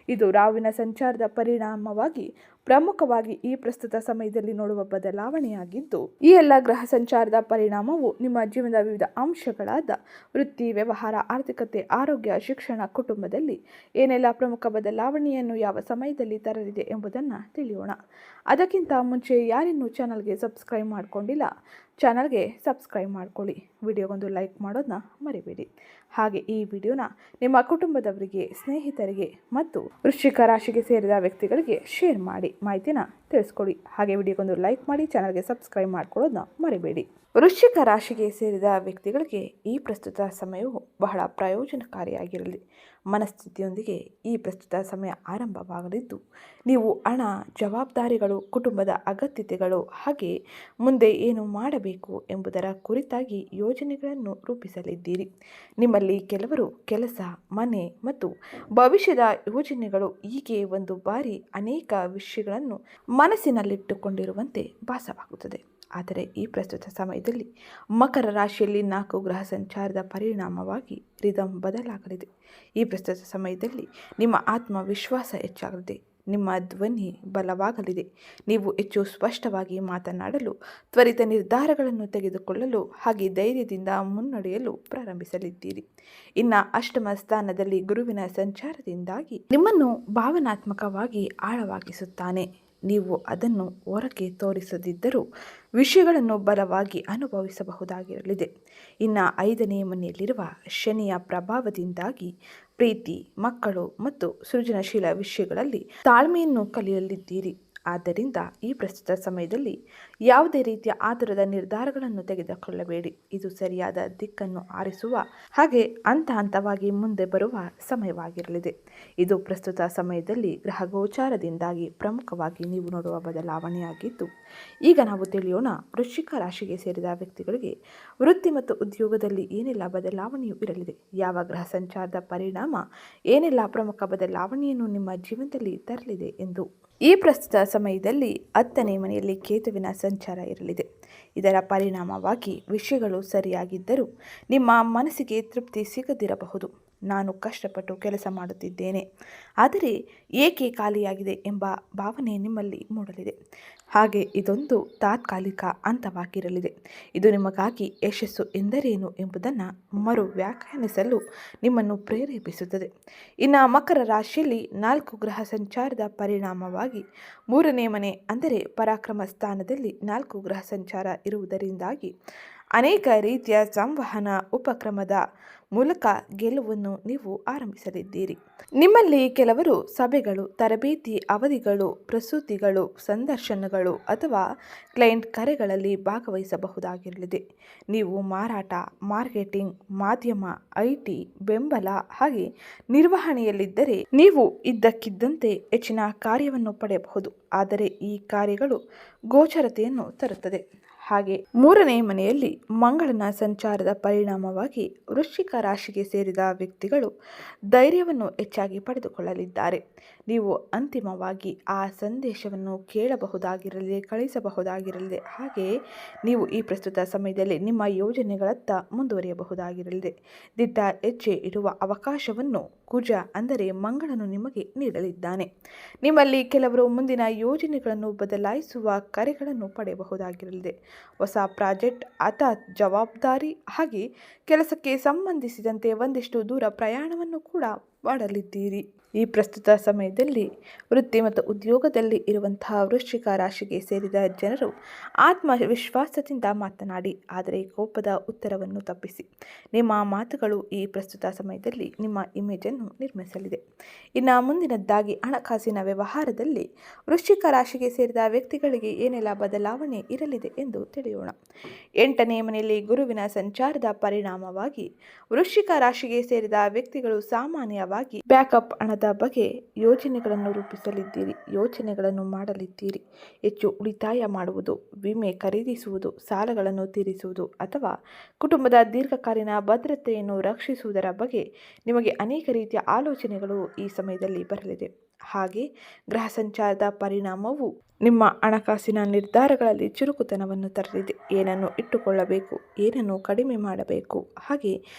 ಇದು ರಾಹುವಿನ ಸಂಚಾರದ ಪರಿಣಾಮವಾಗಿ ಪ್ರಮುಖವಾಗಿ ಈ ಪ್ರಸ್ತುತ ಸಮಯದಲ್ಲಿ ನೋಡುವ ಬದಲಾವಣೆಯಾಗಿದ್ದು, ಈ ಎಲ್ಲ ಗ್ರಹ ಸಂಚಾರದ ಪರಿಣಾಮವು ನಿಮ್ಮ ಜೀವನದ ವಿವಿಧ ಅಂಶಗಳಾದ ವೃತ್ತಿ, ವ್ಯವಹಾರ, ಆರ್ಥಿಕತೆ, ಆರೋಗ್ಯ, ಶಿಕ್ಷಣ, ಕುಟುಂಬದಲ್ಲಿ ಏನೆಲ್ಲ ಪ್ರಮುಖ ಬದಲಾವಣೆಯನ್ನು ಯಾವ ಸಮಯದಲ್ಲಿ ತರಲಿದೆ ಎಂಬುದನ್ನು ತಿಳಿಯೋಣ. ಅದಕ್ಕಿಂತ ಮುಂಚೆ ಯಾರಿನ್ನೂ ಚಾನಲ್ಗೆ ಸಬ್ಸ್ಕ್ರೈಬ್ ಮಾಡಿಕೊಂಡಿಲ್ಲ, ಚಾನಲ್ಗೆ ಸಬ್ಸ್ಕ್ರೈಬ್ ಮಾಡ್ಕೊಳ್ಳಿ. ವಿಡಿಯೋಗೊಂದು ಲೈಕ್ ಮಾಡೋದನ್ನ ಮರಿಬೇಡಿ. ಹಾಗೆ ಈ ವಿಡಿಯೋನ ನಿಮ್ಮ ಕುಟುಂಬದವರಿಗೆ, ಸ್ನೇಹಿತರಿಗೆ ಮತ್ತು ವೃಶ್ಚಿಕ ರಾಶಿಗೆ ಸೇರಿದ ವ್ಯಕ್ತಿಗಳಿಗೆ ಶೇರ್ ಮಾಡಿ ಮಾಹಿತಿನ ತಿಳಿಸ್ಕೊಡಿ. ಹಾಗೆ ವಿಡಿಯೋಗೊಂದು ಲೈಕ್ ಮಾಡಿ, ಚಾನಲ್ಗೆ ಸಬ್ಸ್ಕ್ರೈಬ್ ಮಾಡ್ಕೊಳ್ಳೋದನ್ನ ಮರಿಬೇಡಿ. ವೃಶ್ಚಿಕ ರಾಶಿಗೆ ಸೇರಿದ ವ್ಯಕ್ತಿಗಳಿಗೆ ಈ ಪ್ರಸ್ತುತ ಸಮಯವು ಬಹಳ ಪ್ರಯೋಜನಕಾರಿಯಾಗಿರಲಿ. ಮನಸ್ಥಿತಿಯೊಂದಿಗೆ ಈ ಪ್ರಸ್ತುತ ಸಮಯ ಆರಂಭವಾಗಲಿದ್ದು, ನೀವು ಹಣ, ಜವಾಬ್ದಾರಿಗಳು, ಕುಟುಂಬದ ಅಗತ್ಯತೆಗಳು ಹಾಗೆ ಮುಂದೆ ಏನು ಮಾಡಬೇಕು ಎಂಬುದರ ಕುರಿತಾಗಿ ಯೋಜನೆಗಳನ್ನು ರೂಪಿಸಲಿದ್ದೀರಿ. ನಿಮ್ಮಲ್ಲಿ ಕೆಲವರು ಕೆಲಸ, ಮನೆ ಮತ್ತು ಭವಿಷ್ಯದ ಯೋಜನೆಗಳು ಹೀಗೆ ಒಂದು ಬಾರಿ ಅನೇಕ ವಿಷಯಗಳನ್ನು ಮನಸ್ಸಿನಲ್ಲಿಟ್ಟುಕೊಂಡಿರುವಂತೆ ಭಾಸವಾಗುತ್ತದೆ. ಆದರೆ ಈ ಪ್ರಸ್ತುತ ಸಮಯದಲ್ಲಿ ಮಕರ ರಾಶಿಯಲ್ಲಿ 4 ಗ್ರಹ ಸಂಚಾರದ ಪರಿಣಾಮವಾಗಿ ರಿದಮ್ ಬದಲಾಗಲಿದೆ. ಈ ಪ್ರಸ್ತುತ ಸಮಯದಲ್ಲಿ ನಿಮ್ಮ ಆತ್ಮವಿಶ್ವಾಸ ಹೆಚ್ಚಾಗಲಿದೆ. ನಿಮ್ಮ ಧ್ವನಿ ಬಲವಾಗಲಿದೆ. ನೀವು ಹೆಚ್ಚು ಸ್ಪಷ್ಟವಾಗಿ ಮಾತನಾಡಲು, ತ್ವರಿತ ನಿರ್ಧಾರಗಳನ್ನು ತೆಗೆದುಕೊಳ್ಳಲು ಹಾಗೆ ಧೈರ್ಯದಿಂದ ಮುನ್ನಡೆಯಲು ಪ್ರಾರಂಭಿಸಲಿದ್ದೀರಿ. ಇನ್ನು ಅಷ್ಟಮ ಸ್ಥಾನದಲ್ಲಿ ಗುರುವಿನ ಸಂಚಾರದಿಂದಾಗಿ ನಿಮ್ಮನ್ನು ಭಾವನಾತ್ಮಕವಾಗಿ ಆಳವಾಗಿಸುತ್ತಾನೆ. ನೀವು ಅದನ್ನು ಹೊರಗೆ ತೋರಿಸದಿದ್ದರೂ ವಿಷಯಗಳನ್ನು ಬಲವಾಗಿ ಅನುಭವಿಸಬಹುದಾಗಿರಲಿದೆ. ಇನ್ನು 5ನೇ ಮನೆಯಲ್ಲಿರುವ ಶನಿಯ ಪ್ರಭಾವದಿಂದಾಗಿ ಪ್ರೀತಿ, ಮಕ್ಕಳು ಮತ್ತು ಸೃಜನಶೀಲ ವಿಷಯಗಳಲ್ಲಿ ತಾಳ್ಮೆಯನ್ನು ಕಲಿಯಲಿದ್ದೀರಿ. ಆದ್ದರಿಂದ ಈ ಪ್ರಸ್ತುತ ಸಮಯದಲ್ಲಿ ಯಾವುದೇ ರೀತಿಯ ಆತುರದ ನಿರ್ಧಾರಗಳನ್ನು ತೆಗೆದುಕೊಳ್ಳಬೇಡಿ. ಇದು ಸರಿಯಾದ ದಿಕ್ಕನ್ನು ಆರಿಸುವ ಹಾಗೆ ಹಂತ ಹಂತವಾಗಿ ಮುಂದೆ ಬರುವ ಸಮಯವಾಗಿರಲಿದೆ. ಇದು ಪ್ರಸ್ತುತ ಸಮಯದಲ್ಲಿ ಗ್ರಹ ಗೋಚಾರದಿಂದಾಗಿ ಪ್ರಮುಖವಾಗಿ ನೀವು ನೋಡುವ ಬದಲಾವಣೆಯಾಗಿದ್ದು, ಈಗ ನಾವು ತಿಳಿಯೋಣ ವೃಶ್ಚಿಕ ರಾಶಿಗೆ ಸೇರಿದ ವ್ಯಕ್ತಿಗಳಿಗೆ ವೃತ್ತಿ ಮತ್ತು ಉದ್ಯೋಗದಲ್ಲಿ ಏನೆಲ್ಲ ಬದಲಾವಣೆಯೂ ಇರಲಿದೆ, ಯಾವ ಗ್ರಹ ಸಂಚಾರದ ಪರಿಣಾಮ ಏನೆಲ್ಲ ಪ್ರಮುಖ ಬದಲಾವಣೆಯನ್ನು ನಿಮ್ಮ ಜೀವನದಲ್ಲಿ ತರಲಿದೆ ಎಂದು. ಈ ಪ್ರಸ್ತುತ ಸಮಯದಲ್ಲಿ 10ನೇ ಮನೆಯಲ್ಲಿ ಕೇತುವಿನ ಸಂಚಾರ ಇರಲಿದೆ. ಇದರ ಪರಿಣಾಮವಾಗಿ ವಿಷಯಗಳು ಸರಿಯಾಗಿದ್ದರೂ ನಿಮ್ಮ ಮನಸ್ಸಿಗೆ ತೃಪ್ತಿ ಸಿಗದಿರಬಹುದು. ನಾನು ಕಷ್ಟಪಟ್ಟು ಕೆಲಸ ಮಾಡುತ್ತಿದ್ದೇನೆ, ಆದರೆ ಏಕೆ ಖಾಲಿಯಾಗಿದೆ ಎಂಬ ಭಾವನೆ ನಿಮ್ಮಲ್ಲಿ ಮೂಡಲಿದೆ. ಹಾಗೆ ಇದೊಂದು ತಾತ್ಕಾಲಿಕ ಹಂತವಾಗಿರಲಿದೆ. ಇದು ನಿಮಗಾಗಿ ಯಶಸ್ಸು ಎಂದರೇನು ಎಂಬುದನ್ನು ಮರು ವ್ಯಾಖ್ಯಾನಿಸಲು ನಿಮ್ಮನ್ನು ಪ್ರೇರೇಪಿಸುತ್ತದೆ. ಇನ್ನು ಮಕರ ರಾಶಿಯಲ್ಲಿ 4 ಗ್ರಹ ಸಂಚಾರದ ಪರಿಣಾಮವಾಗಿ 3ನೇ ಮನೆ ಅಂದರೆ ಪರಾಕ್ರಮ ಸ್ಥಾನದಲ್ಲಿ 4 ಗ್ರಹ ಸಂಚಾರ ಇರುವುದರಿಂದಾಗಿ ಅನೇಕ ರೀತಿಯ ಸಂವಹನ ಉಪಕ್ರಮದ ಮೂಲಕ ಗೆಲುವನ್ನು ನೀವು ಆರಂಭಿಸಲಿದ್ದೀರಿ. ನಿಮ್ಮಲ್ಲಿ ಕೆಲವರು ಸಭೆಗಳು, ತರಬೇತಿ ಅವಧಿಗಳು, ಪ್ರಸ್ತುತಿಗಳು, ಸಂದರ್ಶನಗಳು ಅಥವಾ ಕ್ಲೈಂಟ್ ಕರೆಗಳಲ್ಲಿ ಭಾಗವಹಿಸಬಹುದಾಗಿರಲಿದೆ. ನೀವು ಮಾರಾಟ, ಮಾರ್ಕೆಟಿಂಗ್, ಮಾಧ್ಯಮ, IT, ಬೆಂಬಲ ಹಾಗೆ ನಿರ್ವಹಣೆಯಲ್ಲಿದ್ದರೆ ನೀವು ಇದ್ದಕ್ಕಿದ್ದಂತೆ ಹೆಚ್ಚಿನ ಕಾರ್ಯವನ್ನು ಪಡೆಯಬಹುದು. ಆದರೆ ಈ ಕಾರ್ಯಗಳು ಗೋಚರತೆಯನ್ನು ತರುತ್ತದೆ. ಹಾಗೆ 3ನೇ ಮನೆಯಲ್ಲಿ ಮಂಗಳನ ಸಂಚಾರದ ಪರಿಣಾಮವಾಗಿ ವೃಶ್ಚಿಕ ರಾಶಿಗೆ ಸೇರಿದ ವ್ಯಕ್ತಿಗಳು ಧೈರ್ಯವನ್ನು ಹೆಚ್ಚಾಗಿ ಪಡೆದುಕೊಳ್ಳಲಿದ್ದಾರೆ. ನೀವು ಅಂತಿಮವಾಗಿ ಆ ಸಂದೇಶವನ್ನು ಕೇಳಬಹುದಾಗಿರಲಿದೆ, ಕಳಿಸಬಹುದಾಗಿರಲಿದೆ. ಹಾಗೆಯೇ ನೀವು ಈ ಪ್ರಸ್ತುತ ಸಮಯದಲ್ಲಿ ನಿಮ್ಮ ಯೋಜನೆಗಳತ್ತ ಮುಂದುವರಿಯಬಹುದಾಗಿರಲಿದೆ. ದಿಟ್ಟ ಹೆಜ್ಜೆ ಇಡುವ ಅವಕಾಶವನ್ನು ಕುಜ ಅಂದರೆ ಮಂಗಳನು ನಿಮಗೆ ನೀಡಲಿದ್ದಾನೆ. ನಿಮ್ಮಲ್ಲಿ ಕೆಲವರು ಮುಂದಿನ ಯೋಜನೆಗಳನ್ನು ಬದಲಾಯಿಸುವ ಕರೆಗಳನ್ನು ಪಡೆಯಬಹುದಾಗಿರಲಿದೆ. ಹೊಸ ಪ್ರಾಜೆಕ್ಟ್ ಅಥವಾ ಜವಾಬ್ದಾರಿ ಹಾಗೆ ಕೆಲಸಕ್ಕೆ ಸಂಬಂಧಿಸಿದಂತೆ ಒಂದಿಷ್ಟು ದೂರ ಪ್ರಯಾಣವನ್ನು ಕೂಡ ಮಾಡಲಿದ್ದೀರಿ. ಈ ಪ್ರಸ್ತುತ ಸಮಯದಲ್ಲಿ ವೃತ್ತಿ ಮತ್ತು ಉದ್ಯೋಗದಲ್ಲಿ ಇರುವಂತಹ ವೃಶ್ಚಿಕ ರಾಶಿಗೆ ಸೇರಿದ ಜನರು ಆತ್ಮವಿಶ್ವಾಸದಿಂದ ಮಾತನಾಡಿ, ಆದರೆ ಕೋಪದ ಉತ್ತರವನ್ನು ತಪ್ಪಿಸಿ. ನಿಮ್ಮ ಮಾತುಗಳು ಈ ಪ್ರಸ್ತುತ ಸಮಯದಲ್ಲಿ ನಿಮ್ಮ ಇಮೇಜನ್ನು ನಿರ್ಮಿಸಲಿದೆ. ಇನ್ನು ಮುಂದಿನದ್ದಾಗಿ ಹಣಕಾಸಿನ ವ್ಯವಹಾರದಲ್ಲಿ ವೃಶ್ಚಿಕ ರಾಶಿಗೆ ಸೇರಿದ ವ್ಯಕ್ತಿಗಳಿಗೆ ಏನೆಲ್ಲ ಬದಲಾವಣೆ ಇರಲಿದೆ ಎಂದು ತಿಳಿಯೋಣ. 8ನೇ ಮನೆಯಲ್ಲಿ ಗುರುವಿನ ಸಂಚಾರದ ಪರಿಣಾಮವಾಗಿ ವೃಶ್ಚಿಕ ರಾಶಿಗೆ ಸೇರಿದ ವ್ಯಕ್ತಿಗಳು ಸಾಮಾನ್ಯವಾಗಿ ಬ್ಯಾಕಪ್ ಹಣದ ಹಣದ ಬಗ್ಗೆ ಯೋಜನೆಗಳನ್ನು ರೂಪಿಸಲಿದ್ದೀರಿ, ಯೋಚನೆಗಳನ್ನು ಮಾಡಲಿದ್ದೀರಿ. ಹೆಚ್ಚು ಉಳಿತಾಯ ಮಾಡುವುದು, ವಿಮೆ ಖರೀದಿಸುವುದು, ಸಾಲಗಳನ್ನು ತೀರಿಸುವುದು ಅಥವಾ ಕುಟುಂಬದ ದೀರ್ಘಕಾಲೀನ ಭದ್ರತೆಯನ್ನು ರಕ್ಷಿಸುವುದರ ಬಗ್ಗೆ ನಿಮಗೆ ಅನೇಕ ರೀತಿಯ ಆಲೋಚನೆಗಳು ಈ ಸಮಯದಲ್ಲಿ ಬರಲಿದೆ. ಹಾಗೆ ಗ್ರಹ ಸಂಚಾರದ ಪರಿಣಾಮವು ನಿಮ್ಮ ಹಣಕಾಸಿನ ನಿರ್ಧಾರಗಳಲ್ಲಿ ಚುರುಕುತನವನ್ನು ತರಲಿದೆ. ಏನನ್ನು ಇಟ್ಟುಕೊಳ್ಳಬೇಕು, ಏನನ್ನು ಕಡಿಮೆ ಮಾಡಬೇಕು, ಹಾಗೆ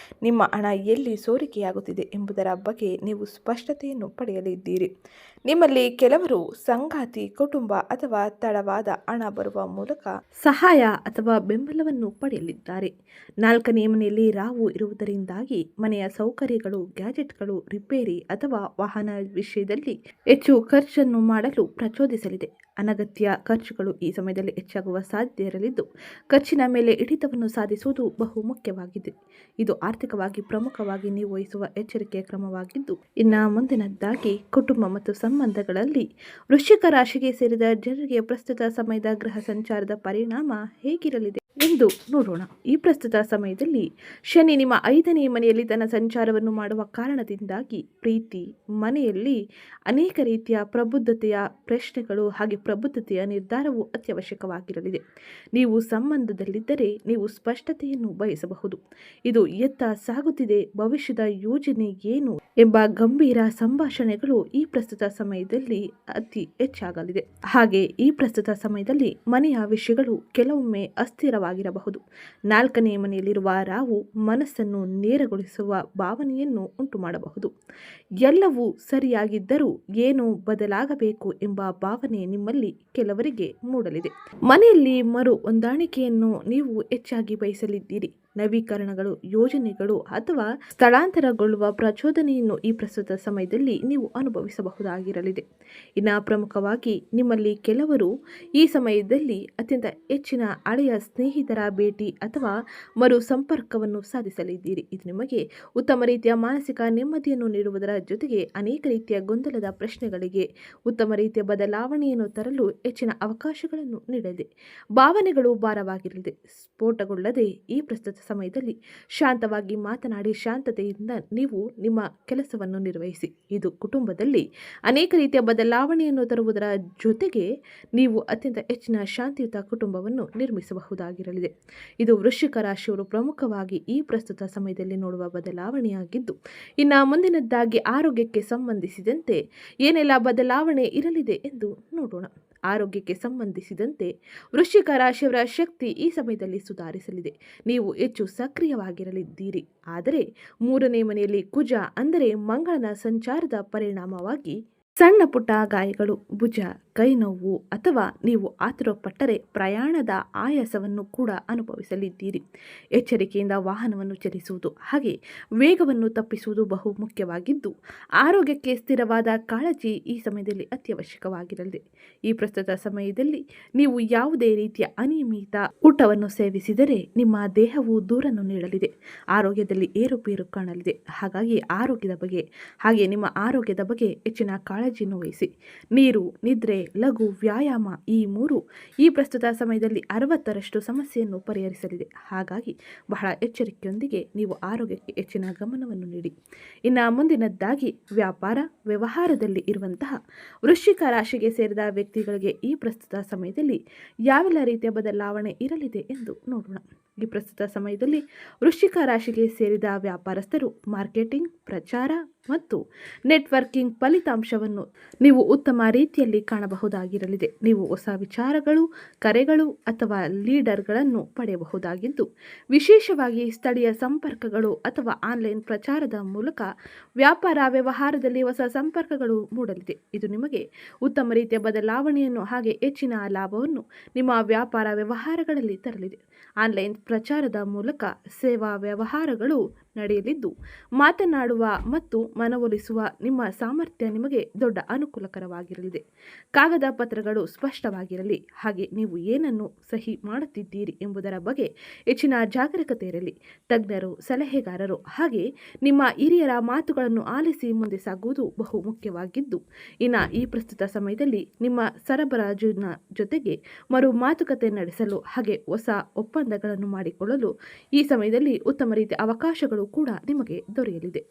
ನಿಮ್ಮ ಹಣ ಎಲ್ಲಿ ಸೋರಿಕೆಯಾಗುತ್ತಿದೆ ಎಂಬುದರ ಬಗ್ಗೆ ನೀವು ಸ್ಪಷ್ಟತೆಯನ್ನು ಪಡೆಯಲಿದ್ದೀರಿ. ನಿಮ್ಮಲ್ಲಿ ಕೆಲವರು ಸಂಗಾತಿ, ಕುಟುಂಬ ಅಥವಾ ತಡವಾದ ಹಣ ಬರುವ ಮೂಲಕ ಸಹಾಯ ಅಥವಾ ಬೆಂಬಲವನ್ನು ಪಡೆಯಲಿದ್ದಾರೆ. 4ನೇ ಮನೆಯಲ್ಲಿ ರಾಹು ಇರುವುದರಿಂದಾಗಿ ಮನೆಯ ಸೌಕರ್ಯಗಳು, ಗ್ಯಾಜೆಟ್ಗಳು, ರಿಪೇರಿ ಅಥವಾ ವಾಹನ ವಿಷಯದಲ್ಲಿ ಹೆಚ್ಚು ಖರ್ಚನ್ನು ಮಾಡಲು ಪ್ರಚೋದಿಸಲಿದೆ. ಅನಗತ್ಯ ಖರ್ಚುಗಳು ಈ ಸಮಯದಲ್ಲಿ ಹೆಚ್ಚಾಗುವ ಸಾಧ್ಯತೆ ಇರಲಿದ್ದು, ಖರ್ಚಿನ ಮೇಲೆ ಹಿಡಿತವನ್ನು ಸಾಧಿಸುವುದು ಬಹು ಮುಖ್ಯವಾಗಿದೆ. ಇದು ಆರ್ಥಿಕವಾಗಿ ಪ್ರಮುಖವಾಗಿ ನೀವು ವಹಿಸುವ ಎಚ್ಚರಿಕೆಯ ಕ್ರಮವಾಗಿದ್ದು, ಇನ್ನು ಮುಂದಿನದ್ದಾಗಿ ಕುಟುಂಬ ಮತ್ತು ಸಂಬಂಧಗಳಲ್ಲಿ ವೃಶ್ಚಿಕ ರಾಶಿಗೆ ಸೇರಿದ ಜನರಿಗೆ ಪ್ರಸ್ತುತ ಸಮಯದ ಗ್ರಹ ಸಂಚಾರದ ಪರಿಣಾಮ ಹೇಗಿರಲಿದೆ ಎಂದು ನೋಡೋಣ. ಈ ಪ್ರಸ್ತುತ ಸಮಯದಲ್ಲಿ ಶನಿ ನಿಮ್ಮ 5ನೇ ಮನೆಯಲ್ಲಿ ತನ್ನ ಸಂಚಾರವನ್ನು ಮಾಡುವ ಕಾರಣದಿಂದಾಗಿ ಪ್ರೀತಿ, ಮನೆಯಲ್ಲಿ ಅನೇಕ ರೀತಿಯ ಪ್ರಬುದ್ಧತೆಯ ಪ್ರಶ್ನೆಗಳು ಹಾಗೆ ಪ್ರಬುದ್ಧತೆಯ ನಿರ್ಧಾರವು ಅತ್ಯವಶ್ಯಕವಾಗಿರಲಿದೆ. ನೀವು ಸಂಬಂಧದಲ್ಲಿದ್ದರೆ ನೀವು ಸ್ಪಷ್ಟತೆಯನ್ನು ಬಯಸಬಹುದು. ಇದು ಎತ್ತ ಸಾಗುತ್ತಿದೆ, ಭವಿಷ್ಯದ ಯೋಜನೆ ಏನು ಎಂಬ ಗಂಭೀರ ಸಂಭಾಷಣೆಗಳು ಈ ಪ್ರಸ್ತುತ ಸಮಯದಲ್ಲಿ ಅತಿ ಹೆಚ್ಚಾಗಲಿದೆ. ಹಾಗೆ ಈ ಪ್ರಸ್ತುತ ಸಮಯದಲ್ಲಿ ಮನೆಯ ವಿಷಯಗಳು ಕೆಲವೊಮ್ಮೆ ಅಸ್ಥಿರವಾಗಿರಬಹುದು. 4ನೇ ಮನೆಯಲ್ಲಿರುವ ರಾಹು ಮನಸ್ಸನ್ನು ನೇರಗೊಳಿಸುವ ಭಾವನೆಯನ್ನು ಉಂಟು ಮಾಡಬಹುದು. ಎಲ್ಲವೂ ಸರಿಯಾಗಿದ್ದರೂ ಏನೋ ಬದಲಾಗಬೇಕು ಎಂಬ ಭಾವನೆ ನಿಮ್ಮಲ್ಲಿ ಕೆಲವರಿಗೆ ಮೂಡಲಿದೆ. ಮನೆಯಲ್ಲಿ ಮರು ಹೊಂದಾಣಿಕೆಯನ್ನು ನೀವು ಹೆಚ್ಚಾಗಿ ಬಯಸಲಿದ್ದೀರಿ. ನವೀಕರಣಗಳು, ಯೋಜನೆಗಳು ಅಥವಾ ಸ್ಥಳಾಂತರಗೊಳ್ಳುವ ಪ್ರಚೋದನೆಯನ್ನು ಈ ಪ್ರಸ್ತುತ ಸಮಯದಲ್ಲಿ ನೀವು ಅನುಭವಿಸಬಹುದಾಗಿರಲಿದೆ. ಇನ್ನು ಪ್ರಮುಖವಾಗಿ ನಿಮ್ಮಲ್ಲಿ ಕೆಲವರು ಈ ಸಮಯದಲ್ಲಿ ಅತ್ಯಂತ ಹೆಚ್ಚಿನ ಹಳೆಯ ಸ್ನೇಹಿತರ ಭೇಟಿ ಅಥವಾ ಮರು ಸಂಪರ್ಕವನ್ನು ಸಾಧಿಸಲಿದ್ದೀರಿ. ಇದು ನಿಮಗೆ ಉತ್ತಮ ರೀತಿಯ ಮಾನಸಿಕ ನೆಮ್ಮದಿಯನ್ನು ನೀಡುವುದರ ಜೊತೆಗೆ ಅನೇಕ ರೀತಿಯ ಗೊಂದಲದ ಪ್ರಶ್ನೆಗಳಿಗೆ ಉತ್ತಮ ರೀತಿಯ ಬದಲಾವಣೆಯನ್ನು ತರಲು ಹೆಚ್ಚಿನ ಅವಕಾಶಗಳನ್ನು ನೀಡಲಿದೆ. ಭಾವನೆಗಳು ಭಾರವಾಗಿರಲಿದೆ. ಸ್ಫೋಟಗೊಳ್ಳದೆ ಈ ಪ್ರಸ್ತುತ ಸಮಯದಲ್ಲಿ ಶಾಂತವಾಗಿ ಮಾತನಾಡಿ ಶಾಂತತೆಯಿಂದ ನೀವು ನಿಮ್ಮ ಕೆಲಸವನ್ನು ನಿರ್ವಹಿಸಿ. ಇದು ಕುಟುಂಬದಲ್ಲಿ ಅನೇಕ ರೀತಿಯ ಬದಲಾವಣೆಯನ್ನು ತರುವುದರ ಜೊತೆಗೆ ನೀವು ಅತ್ಯಂತ ಹೆಚ್ಚಿನ ಶಾಂತಿಯುತ ಕುಟುಂಬವನ್ನು ನಿರ್ಮಿಸಬಹುದಾಗಿರಲಿದೆ. ಇದು ವೃಶ್ಚಿಕ ರಾಶಿಯವರು ಪ್ರಮುಖವಾಗಿ ಈ ಪ್ರಸ್ತುತ ಸಮಯದಲ್ಲಿ ನೋಡುವ ಬದಲಾವಣೆಯಾಗಿದ್ದು, ಇನ್ನು ಮುಂದಿನದ್ದಾಗಿ ಆರೋಗ್ಯಕ್ಕೆ ಸಂಬಂಧಿಸಿದಂತೆ ಏನೆಲ್ಲ ಬದಲಾವಣೆ ಇರಲಿದೆ ಎಂದು ನೋಡೋಣ. ಆರೋಗ್ಯಕ್ಕೆ ಸಂಬಂಧಿಸಿದಂತೆ ವೃಶ್ಚಿಕ ರಾಶಿಯವರ ಶಕ್ತಿ ಈ ಸಮಯದಲ್ಲಿ ಸುಧಾರಿಸಲಿದೆ. ನೀವು ಹೆಚ್ಚು ಸಕ್ರಿಯವಾಗಿರಲಿದ್ದೀರಿ. ಆದರೆ 3ನೇ ಮನೆಯಲ್ಲಿ ಕುಜ ಅಂದರೆ ಮಂಗಳನ ಸಂಚಾರದ ಪರಿಣಾಮವಾಗಿ ಸಣ್ಣ ಪುಟ್ಟ ಗಾಯಗಳು, ಭುಜ, ಕೈ ನೋವು ಅಥವಾ ನೀವು ಆತುರಪಟ್ಟರೆ ಪ್ರಯಾಣದ ಆಯಾಸವನ್ನು ಕೂಡ ಅನುಭವಿಸಲಿದ್ದೀರಿ. ಎಚ್ಚರಿಕೆಯಿಂದ ವಾಹನವನ್ನು ಚಲಿಸುವುದು ಹಾಗೆ ವೇಗವನ್ನು ತಪ್ಪಿಸುವುದು ಬಹು ಮುಖ್ಯವಾಗಿದ್ದು, ಆರೋಗ್ಯಕ್ಕೆ ಸ್ಥಿರವಾದ ಕಾಳಜಿ ಈ ಸಮಯದಲ್ಲಿ ಅತ್ಯವಶ್ಯಕವಾಗಿರಲಿದೆ. ಈ ಪ್ರಸ್ತುತ ಸಮಯದಲ್ಲಿ ನೀವು ಯಾವುದೇ ರೀತಿಯ ಅನಿಯಮಿತ ಊಟವನ್ನು ಸೇವಿಸಿದರೆ ನಿಮ್ಮ ದೇಹವು ದೂರನ್ನು ನೀಡಲಿದೆ. ಆರೋಗ್ಯದಲ್ಲಿ ಏರುಪೇರು ಕಾಣಲಿದೆ. ಹಾಗಾಗಿ ಆರೋಗ್ಯದ ಬಗ್ಗೆ ಹಾಗೆ ನಿಮ್ಮ ಆರೋಗ್ಯದ ಬಗ್ಗೆ ಹೆಚ್ಚಿನ ಕಾಳಜಿಯನ್ನು ವಹಿಸಿ. ನೀರು, ನಿದ್ರೆ, ಲಘು ವ್ಯಾಯಾಮ ಈ 3 ಈ ಪ್ರಸ್ತುತ ಸಮಯದಲ್ಲಿ 60ರಷ್ಟು ಸಮಸ್ಯೆಯನ್ನು ಪರಿಹರಿಸಲಿದೆ. ಹಾಗಾಗಿ ಬಹಳ ಎಚ್ಚರಿಕೆಯೊಂದಿಗೆ ನೀವು ಆರೋಗ್ಯಕ್ಕೆ ಹೆಚ್ಚಿನ ಗಮನವನ್ನು ನೀಡಿ. ಇನ್ನು ಮುಂದಿನದ್ದಾಗಿ ವ್ಯಾಪಾರ ವ್ಯವಹಾರದಲ್ಲಿ ಇರುವಂತಹ ವೃಶ್ಚಿಕ ರಾಶಿಗೆ ಸೇರಿದ ವ್ಯಕ್ತಿಗಳಿಗೆ ಈ ಪ್ರಸ್ತುತ ಸಮಯದಲ್ಲಿ ಯಾವೆಲ್ಲ ರೀತಿಯ ಬದಲಾವಣೆ ಇರಲಿದೆ ಎಂದು ನೋಡೋಣ. ಈ ಪ್ರಸ್ತುತ ಸಮಯದಲ್ಲಿ ವೃಶ್ಚಿಕ ರಾಶಿಗೆ ಸೇರಿದ ವ್ಯಾಪಾರಸ್ಥರು ಮಾರ್ಕೆಟಿಂಗ್, ಪ್ರಚಾರ ಮತ್ತು ನೆಟ್ವರ್ಕಿಂಗ್ ಫಲಿತಾಂಶವನ್ನು ನೀವು ಉತ್ತಮ ರೀತಿಯಲ್ಲಿ ಕಾಣಬಹುದಾಗಿರಲಿದೆ. ನೀವು ಹೊಸ ವಿಚಾರಗಳು, ಕರೆಗಳು ಅಥವಾ ಲೀಡರ್ಗಳನ್ನು ಪಡೆಯಬಹುದಾಗಿದ್ದು, ವಿಶೇಷವಾಗಿ ಸ್ಥಳೀಯ ಸಂಪರ್ಕಗಳು ಅಥವಾ ಆನ್ಲೈನ್ ಪ್ರಚಾರದ ಮೂಲಕ ವ್ಯಾಪಾರ ವ್ಯವಹಾರದಲ್ಲಿ ಹೊಸ ಸಂಪರ್ಕಗಳು ಮೂಡಲಿದೆ. ಇದು ನಿಮಗೆ ಉತ್ತಮ ರೀತಿಯ ಬದಲಾವಣೆಯನ್ನು ಹಾಗೆ ಹೆಚ್ಚಿನ ಲಾಭವನ್ನು ನಿಮ್ಮ ವ್ಯಾಪಾರ ವ್ಯವಹಾರಗಳಲ್ಲಿ ತರಲಿದೆ. ಆನ್ಲೈನ್ ಪ್ರಚಾರದ ಮೂಲಕ ಸೇವಾ ವ್ಯವಹಾರಗಳು ನಡೆಯಲಿದ್ದು, ಮಾತನಾಡುವ ಮತ್ತು ಮನವೊಲಿಸುವ ನಿಮ್ಮ ಸಾಮರ್ಥ್ಯ ನಿಮಗೆ ದೊಡ್ಡ ಅನುಕೂಲಕರವಾಗಿರಲಿದೆ. ಕಾಗದ ಪತ್ರಗಳು ಸ್ಪಷ್ಟವಾಗಿರಲಿ. ಹಾಗೆ ನೀವು ಏನನ್ನು ಸಹಿ ಮಾಡುತ್ತಿದ್ದೀರಿ ಎಂಬುದರ ಬಗ್ಗೆ ಹೆಚ್ಚಿನ ಜಾಗರೂಕತೆ ಇರಲಿ. ತಜ್ಞರು, ಸಲಹೆಗಾರರು ಹಾಗೆ ನಿಮ್ಮ ಹಿರಿಯರ ಮಾತುಗಳನ್ನು ಆಲಿಸಿ ಮುಂದೆ ಸಾಗುವುದು ಬಹು ಮುಖ್ಯವಾಗಿದ್ದು, ಇನ್ನು ಈ ಪ್ರಸ್ತುತ ಸಮಯದಲ್ಲಿ ನಿಮ್ಮ ಸರಬರಾಜಿನ ಜೊತೆಗೆ ಮರು ಮಾತುಕತೆ ನಡೆಸಲು ಹಾಗೆ ಹೊಸ ಒಪ್ಪಂದಗಳನ್ನು ಮಾಡಿಕೊಳ್ಳಲು ಈ ಸಮಯದಲ್ಲಿ ಉತ್ತಮ ರೀತಿಯ ಅವಕಾಶಗಳು ಫಲಗಳು ಕೂಡ ನಿಮಗೆ ದೊರೆಯಲಿದೆ.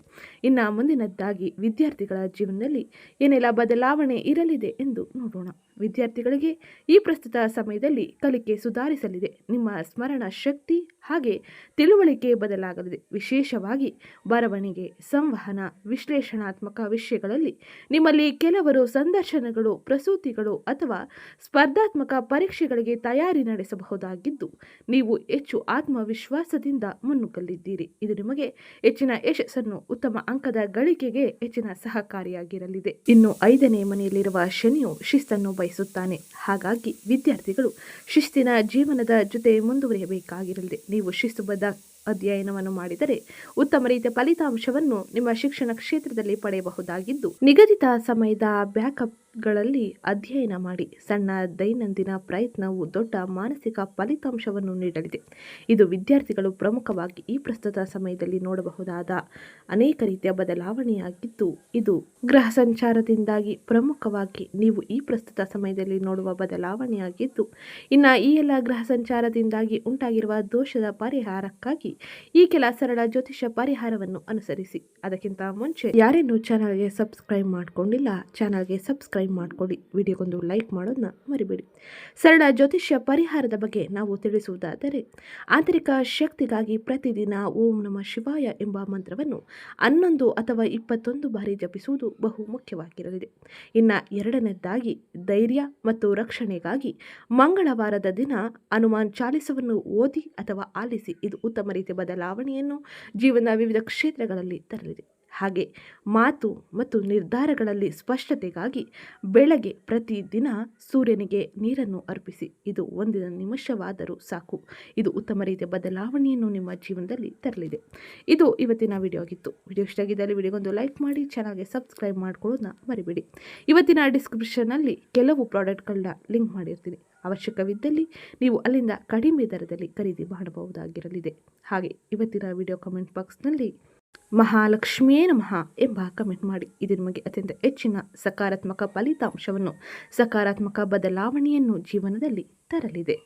ಇನ್ನು ಮುಂದಿನದ್ದಾಗಿ ವಿದ್ಯಾರ್ಥಿಗಳ ಜೀವನದಲ್ಲಿ ಏನೆಲ್ಲ ಬದಲಾವಣೆ ಇರಲಿದೆ ಎಂದು ನೋಡೋಣ. ವಿದ್ಯಾರ್ಥಿಗಳಿಗೆ ಈ ಪ್ರಸ್ತುತ ಸಮಯದಲ್ಲಿ ಕಲಿಕೆ ಸುಧಾರಿಸಲಿದೆ. ನಿಮ್ಮ ಸ್ಮರಣ ಶಕ್ತಿ ಹಾಗೆ ತಿಳುವಳಿಕೆ ಬದಲಾಗಲಿದೆ. ವಿಶೇಷವಾಗಿ ಬರವಣಿಗೆ, ಸಂವಹನ, ವಿಶ್ಲೇಷಣಾತ್ಮಕ ವಿಷಯಗಳಲ್ಲಿ ನಿಮ್ಮಲ್ಲಿ ಕೆಲವರು ಸಂದರ್ಶನಗಳು, ಪ್ರಸ್ತುತಿಗಳು ಅಥವಾ ಸ್ಪರ್ಧಾತ್ಮಕ ಪರೀಕ್ಷೆಗಳಿಗೆ ತಯಾರಿ ನಡೆಸಬಹುದಾಗಿದ್ದು ನೀವು ಹೆಚ್ಚು ಆತ್ಮವಿಶ್ವಾಸದಿಂದ ಮುನ್ನುಗ್ಗಲಿದ್ದೀರಿ. ಇದು ನಿಮಗೆ ಹೆಚ್ಚಿನ ಯಶಸ್ಸನ್ನು, ಉತ್ತಮ ಅಂಕದ ಗಳಿಕೆಗೆ ಹೆಚ್ಚಿನ ಸಹಕಾರಿಯಾಗಿರಲಿದೆ. ಇನ್ನು 5ನೇ ಮನೆಯಲ್ಲಿರುವ ಶನಿಯು ಶಿಸ್ತನ್ನು ಬಯಸುತ್ತಾನೆ. ಹಾಗಾಗಿ ವಿದ್ಯಾರ್ಥಿಗಳು ಶಿಸ್ತಿನ ಜೀವನದ ಜೊತೆ ಮುಂದುವರಿಯಬೇಕಾಗಿರಲಿದೆ. ನೀವು ಶಿಸ್ತುಬದ್ಧ ಅಧ್ಯಯನವನ್ನು ಮಾಡಿದರೆ ಉತ್ತಮ ರೀತಿಯ ಫಲಿತಾಂಶವನ್ನು ನಿಮ್ಮ ಶಿಕ್ಷಣ ಕ್ಷೇತ್ರದಲ್ಲಿ ಪಡೆಯಬಹುದಾಗಿದ್ದು, ನಿಗದಿತ ಸಮಯದ ಬ್ಯಾಕಪ್ಗಳಲ್ಲಿ ಅಧ್ಯಯನ ಮಾಡಿ. ಸಣ್ಣ ದೈನಂದಿನ ಪ್ರಯತ್ನವು ದೊಡ್ಡ ಮಾನಸಿಕ ಫಲಿತಾಂಶವನ್ನು ನೀಡಲಿದೆ. ಇದು ವಿದ್ಯಾರ್ಥಿಗಳು ಪ್ರಮುಖವಾಗಿ ಈ ಪ್ರಸ್ತುತ ಸಮಯದಲ್ಲಿ ನೋಡಬಹುದಾದ ಅನೇಕ ರೀತಿಯ ಬದಲಾವಣೆಯಾಗಿದ್ದು, ಇದು ಗ್ರಹ ಸಂಚಾರದಿಂದಾಗಿ ಪ್ರಮುಖವಾಗಿ ನೀವು ಈ ಪ್ರಸ್ತುತ ಸಮಯದಲ್ಲಿ ನೋಡುವ ಬದಲಾವಣೆಯಾಗಿದ್ದು, ಇನ್ನು ಈ ಎಲ್ಲ ಗ್ರಹ ಸಂಚಾರದಿಂದಾಗಿ ಉಂಟಾಗಿರುವ ದೋಷದ ಪರಿಹಾರಕ್ಕಾಗಿ ಈ ಕೆಲ ಸರಳ ಜ್ಯೋತಿಷ್ಯ ಪರಿಹಾರವನ್ನು ಅನುಸರಿಸಿ. ಅದಕ್ಕಿಂತ ಮುಂಚೆ ಯಾರೇನು ಚಾನಲ್ಗೆ ಸಬ್ಸ್ಕ್ರೈಬ್ ಮಾಡ್ಕೊಂಡಿಲ್ಲ, ಚಾನಲ್ಗೆ ಸಬ್ಸ್ಕ್ರೈಬ್ ಮಾಡ್ಕೊಳ್ಳಿ. ವಿಡಿಯೋಗೊಂದು ಲೈಕ್ ಮಾಡೋದನ್ನ ಮರಿಬೇಡಿ. ಸರಳ ಜ್ಯೋತಿಷ್ಯ ಪರಿಹಾರದ ಬಗ್ಗೆ ನಾವು ತಿಳಿಸುವುದಾದರೆ, ಆಂತರಿಕ ಶಕ್ತಿಗಾಗಿ ಪ್ರತಿದಿನ ಓಂ ನಮಃ ಶಿವಾಯ ಎಂಬ ಮಂತ್ರವನ್ನು 11 ಅಥವಾ 21 ಬಾರಿ ಜಪಿಸುವುದು ಬಹು ಮುಖ್ಯವಾಗಿರಲಿದೆ. ಇನ್ನು ಎರಡನೇದಾಗಿ ಧೈರ್ಯ ಮತ್ತು ರಕ್ಷಣೆಗಾಗಿ ಮಂಗಳವಾರದ ದಿನ ಹನುಮಾನ್ ಚಾಲಿಸವನ್ನು ಓದಿ ಅಥವಾ ಆಲಿಸಿ. ಇದು ಉತ್ತಮ ರೀತಿಯ ಬದಲಾವಣೆಯನ್ನು ಜೀವನದ ವಿವಿಧ ಕ್ಷೇತ್ರಗಳಲ್ಲಿ ತರಲಿದೆ. ಹಾಗೆ ಮಾತು ಮತ್ತು ನಿರ್ಧಾರಗಳಲ್ಲಿ ಸ್ಪಷ್ಟತೆಗಾಗಿ ಬೆಳಗ್ಗೆ ಪ್ರತಿದಿನ ಸೂರ್ಯನಿಗೆ ನೀರನ್ನು ಅರ್ಪಿಸಿ. ಇದು 1 ನಿಮಿಷವಾದರೂ ಸಾಕು. ಇದು ಉತ್ತಮ ರೀತಿಯ ಬದಲಾವಣೆಯನ್ನು ನಿಮ್ಮ ಜೀವನದಲ್ಲಿ ತರಲಿದೆ. ಇದು ಇವತ್ತಿನ ವಿಡಿಯೋ ಆಗಿತ್ತು. ವಿಡಿಯೋ ಇಷ್ಟ ಆಗಿದ್ದಲ್ಲಿ ವಿಡಿಯೋಗೊಂದು ಲೈಕ್ ಮಾಡಿ, ಚಾನಲ್ಗೆ ಸಬ್ಸ್ಕ್ರೈಬ್ ಮಾಡ್ಕೊಳ್ಳೋದನ್ನ ಮರಿಬೇಡಿ. ಇವತ್ತಿನ ಡಿಸ್ಕ್ರಿಪ್ಷನ್ನಲ್ಲಿ ಕೆಲವು ಪ್ರಾಡಕ್ಟ್ಗಳನ್ನ ಲಿಂಕ್ ಮಾಡಿರ್ತೀನಿ. ಅವಶ್ಯಕವಿದ್ದಲ್ಲಿ ನೀವು ಅಲ್ಲಿಂದ ಕಡಿಮೆ ದರದಲ್ಲಿ ಖರೀದಿ ಮಾಡಬಹುದಾಗಿರಲಿದೆ. ಹಾಗೆ ಇವತ್ತಿನ ವಿಡಿಯೋ ಕಮೆಂಟ್ ಬಾಕ್ಸ್ನಲ್ಲಿ ಮಹಾಲಕ್ಷ್ಮಿಯೇ ನಮಃ ಎಂಬ ಕಮೆಂಟ್ ಮಾಡಿ. ಇದು ನಿಮಗೆ ಅತ್ಯಂತ ಹೆಚ್ಚಿನ ಸಕಾರಾತ್ಮಕ ಫಲಿತಾಂಶವನ್ನು, ಸಕಾರಾತ್ಮಕ ಬದಲಾವಣೆಯನ್ನು ಜೀವನದಲ್ಲಿ ತರಲಿದೆ.